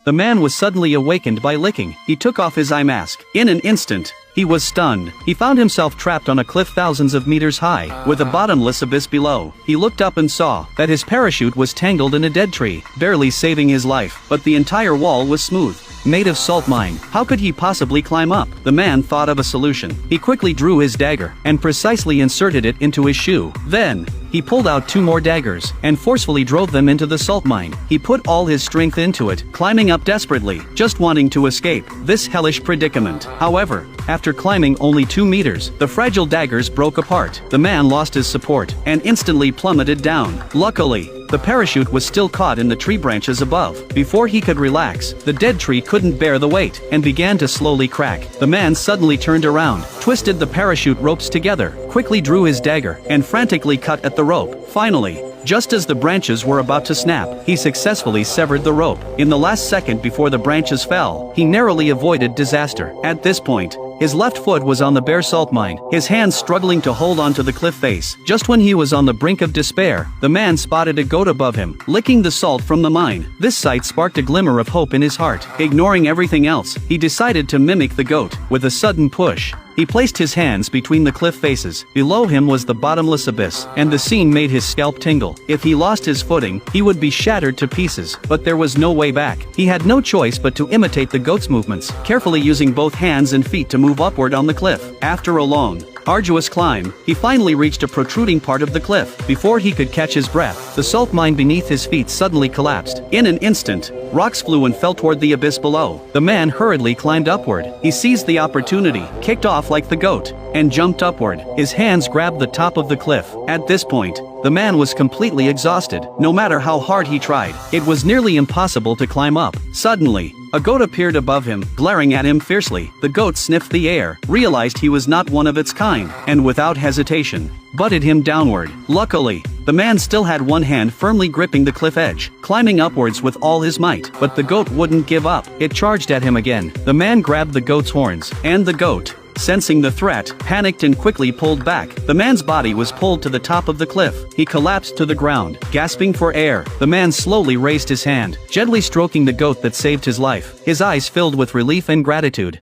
the man was suddenly awakened by licking. He took off his eye mask. In an instant, he was stunned. He found himself trapped on a cliff thousands of meters high, with a bottomless abyss below. He looked up and saw that his parachute was tangled in a dead tree, barely saving his life, but the entire wall was smooth, made of salt mine. How could he possibly climb up? The man thought of a solution. He quickly drew his dagger, and precisely inserted it into his shoe. Then, he pulled out 2 more daggers, and forcefully drove them into the salt mine. He put all his strength into it, climbing up desperately, just wanting to escape this hellish predicament. However, after climbing only 2 meters, the fragile daggers broke apart. The man lost his support, and instantly plummeted down. Luckily, the parachute was still caught in the tree branches above. Before he could relax, the dead tree couldn't bear the weight, and began to slowly crack. The man suddenly turned around, twisted the parachute ropes together, quickly drew his dagger, and frantically cut at the rope. Finally, just as the branches were about to snap, he successfully severed the rope. In the last second before the branches fell, he narrowly avoided disaster. At this point, his left foot was on the bare salt mine, his hands struggling to hold onto the cliff face. Just when he was on the brink of despair, the man spotted a goat above him, licking the salt from the mine. This sight sparked a glimmer of hope in his heart. Ignoring everything else, he decided to mimic the goat. With a sudden push, he placed his hands between the cliff faces. Below him was the bottomless abyss, and the scene made his scalp tingle. If he lost his footing, he would be shattered to pieces, but there was no way back. He had no choice but to imitate the goat's movements, carefully using both hands and feet to move upward on the cliff. After a long, arduous climb, he finally reached a protruding part of the cliff. Before he could catch his breath, the salt mine beneath his feet suddenly collapsed. In an instant, rocks flew and fell toward the abyss below. The man hurriedly climbed upward. He seized the opportunity, kicked off like the goat, and jumped upward. His hands grabbed the top of the cliff. At this point, the man was completely exhausted. No matter how hard he tried, it was nearly impossible to climb up. Suddenly, a goat appeared above him, glaring at him fiercely. The goat sniffed the air, realized he was not one of its kind, and without hesitation, butted him downward. Luckily, the man still had one hand firmly gripping the cliff edge, climbing upwards with all his might. But the goat wouldn't give up. It charged at him again. The man grabbed the goat's horns, and the goat, sensing the threat, panicked and quickly pulled back. The man's body was pulled to the top of the cliff. He collapsed to the ground, gasping for air. The man slowly raised his hand, gently stroking the goat that saved his life. His eyes filled with relief and gratitude.